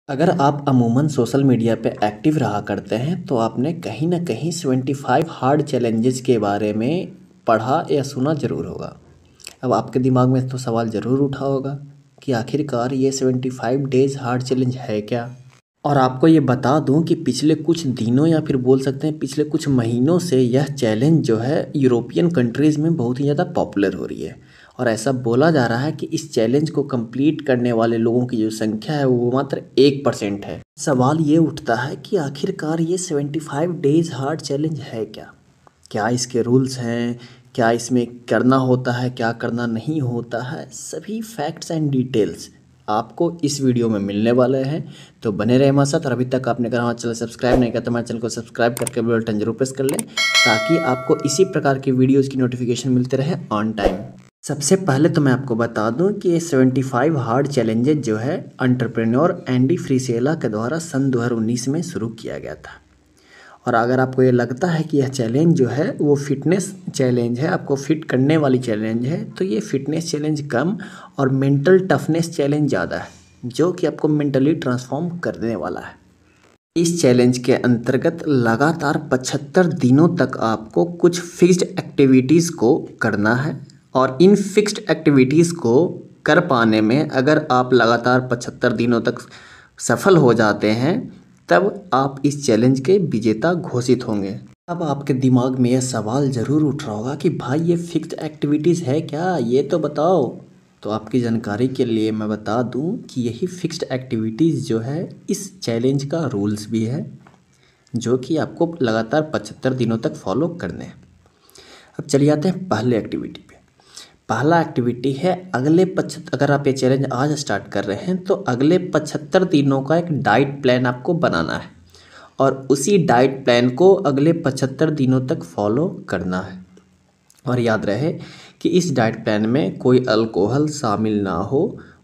अगर आप अमूमन सोशल मीडिया पे एक्टिव रहा करते हैं तो आपने कहीं ना कहीं 75 हार्ड चैलेंजेस के बारे में पढ़ा या सुना ज़रूर होगा। अब आपके दिमाग में तो सवाल ज़रूर उठा होगा कि आखिरकार ये 75 डेज़ हार्ड चैलेंज है क्या। और आपको ये बता दूं कि पिछले कुछ दिनों या फिर बोल सकते हैं पिछले कुछ महीनों से यह चैलेंज जो है यूरोपियन कंट्रीज़ में बहुत ही ज़्यादा पॉपुलर हो रही है। और ऐसा बोला जा रहा है कि इस चैलेंज को कंप्लीट करने वाले लोगों की जो संख्या है वो मात्र 1% है। सवाल ये उठता है कि आखिरकार ये 75 डेज़ हार्ड चैलेंज है क्या। क्या इसके रूल्स हैं, क्या इसमें करना होता है, क्या करना नहीं होता है, सभी फैक्ट्स एंड डिटेल्स आपको इस वीडियो में मिलने वाले हैं। तो बने रहे हमारे साथ। और अभी तक आपने हमारा चैनल सब्सक्राइब नहीं किया तो हमारे चैनल को सब्सक्राइब करके बेल बटन जरूर प्रेस कर लें ताकि आपको इसी प्रकार की वीडियोज़ की नोटिफिकेशन मिलते रहे ऑन टाइम। सबसे पहले तो मैं आपको बता दूं कि ये 75 हार्ड चैलेंजेस जो है एंटरप्रेन्योर एंडी फ्रीसेला के द्वारा सन 2019 में शुरू किया गया था। और अगर आपको ये लगता है कि यह चैलेंज जो है वो फिटनेस चैलेंज है, आपको फिट करने वाली चैलेंज है, तो ये फिटनेस चैलेंज कम और मेंटल टफनेस चैलेंज ज़्यादा है जो कि आपको मेंटली ट्रांसफॉर्म कर देने वाला है। इस चैलेंज के अंतर्गत लगातार 75 दिनों तक आपको कुछ फिक्स्ड एक्टिविटीज़ को करना है। और इन फिक्स्ड एक्टिविटीज़ को कर पाने में अगर आप लगातार 75 दिनों तक सफल हो जाते हैं तब आप इस चैलेंज के विजेता घोषित होंगे। अब आपके दिमाग में यह सवाल ज़रूर उठ रहा होगा कि भाई ये फिक्स्ड एक्टिविटीज़ है क्या, ये तो बताओ। तो आपकी जानकारी के लिए मैं बता दूं कि यही फिक्स्ड एक्टिविटीज़ जो है इस चैलेंज का रूल्स भी है जो कि आपको लगातार 75 दिनों तक फॉलो करने हैं। अब चलिए आते हैं पहले एक्टिविटी पे। पहला एक्टिविटी है अगर आप ये चैलेंज आज स्टार्ट कर रहे हैं तो अगले 75 दिनों का एक डाइट प्लान आपको बनाना है और उसी डाइट प्लान को अगले 75 दिनों तक फॉलो करना है। और याद रहे कि इस डाइट प्लान में कोई अल्कोहल शामिल ना हो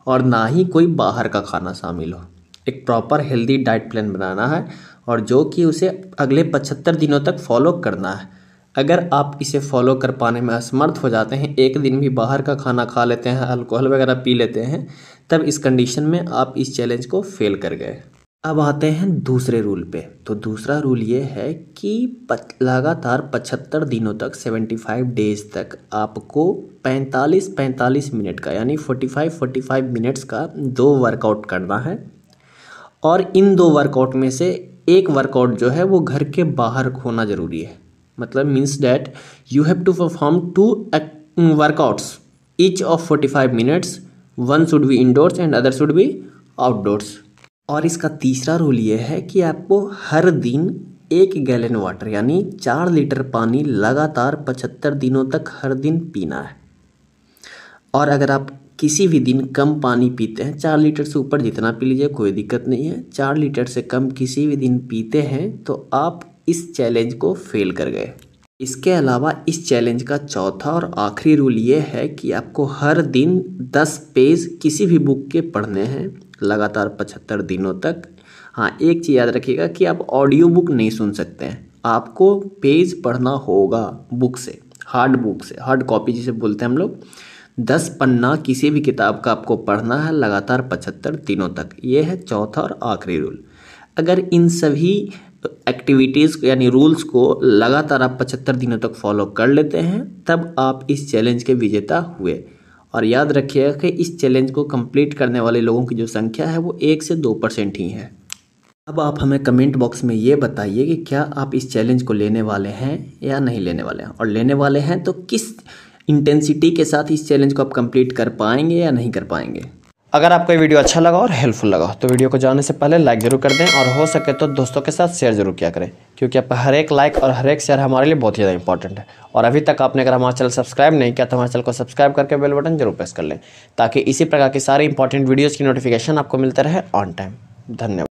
और ना ही कोई बाहर का खाना शामिल हो। एक प्रॉपर हेल्दी डाइट प्लान बनाना है और जो कि उसे अगले 75 दिनों तक फॉलो करना है। अगर आप इसे फॉलो कर पाने में असमर्थ हो जाते हैं, एक दिन भी बाहर का खाना खा लेते हैं, अल्कोहल वगैरह पी लेते हैं, तब इस कंडीशन में आप इस चैलेंज को फेल कर गए। अब आते हैं दूसरे रूल पे। तो दूसरा रूल ये है कि लगातार 75 दिनों तक 75 डेज तक आपको 45 मिनट का यानी 45 मिनट्स का 2 वर्कआउट करना है। और इन 2 वर्कआउट में से एक वर्कआउट जो है वो घर के बाहर होना ज़रूरी है। मतलब means that you have to perform 2 workouts each of 45 minutes. One should be indoors and other should be outdoors. और इसका तीसरा रूल ये है कि आपको हर दिन 1 गैलन वाटर यानी 4 लीटर पानी लगातार 75 दिनों तक हर दिन पीना है। और अगर आप किसी भी दिन कम पानी पीते हैं, 4 लीटर से ऊपर जितना पी लीजिए कोई दिक्कत नहीं है, 4 लीटर से कम किसी भी दिन पीते हैं तो आप इस चैलेंज को फेल कर गए। इसके अलावा इस चैलेंज का चौथा और आखिरी रूल ये है कि आपको हर दिन 10 पेज किसी भी बुक के पढ़ने हैं लगातार 75 दिनों तक। हाँ, एक चीज़ याद रखिएगा कि आप ऑडियो बुक नहीं सुन सकते हैं, आपको पेज पढ़ना होगा बुक से, हार्ड बुक से, हार्ड कॉपी जिसे बोलते हैं हम लोग। 10 पन्ना किसी भी किताब का आपको पढ़ना है लगातार 75 दिनों तक। ये है चौथा और आखिरी रूल। अगर इन सभी एक्टिविटीज़ यानी रूल्स को लगातार आप 75 दिनों तक फॉलो कर लेते हैं तब आप इस चैलेंज के विजेता हुए। और याद रखिएगा कि इस चैलेंज को कंप्लीट करने वाले लोगों की जो संख्या है वो 1 से 2% ही है। अब आप हमें कमेंट बॉक्स में ये बताइए कि क्या आप इस चैलेंज को लेने वाले हैं या नहीं लेने वाले हैं। और लेने वाले हैं तो किस इंटेंसिटी के साथ इस चैलेंज को आप कंप्लीट कर पाएंगे या नहीं कर पाएंगे। अगर आपको ये वीडियो अच्छा लगा और हेल्पफुल लगा तो वीडियो को जाने से पहले लाइक ज़रूर कर दें और हो सके तो दोस्तों के साथ शेयर ज़रूर किया करें, क्योंकि आपका हर एक लाइक और हर एक शेयर हमारे लिए बहुत ही ज़्यादा इंपॉर्टेंट है। और अभी तक आपने अगर हमारा चैनल सब्सक्राइब नहीं किया तो हमारे चैनल को सब्सक्राइब करके बेल बटन जरूर प्रेस कर लें ताकि इसी प्रकार की सारी इंपॉर्टेंट वीडियोज़ की नोटिफिकेशन आपको मिलते रहे ऑन टाइम। धन्यवाद।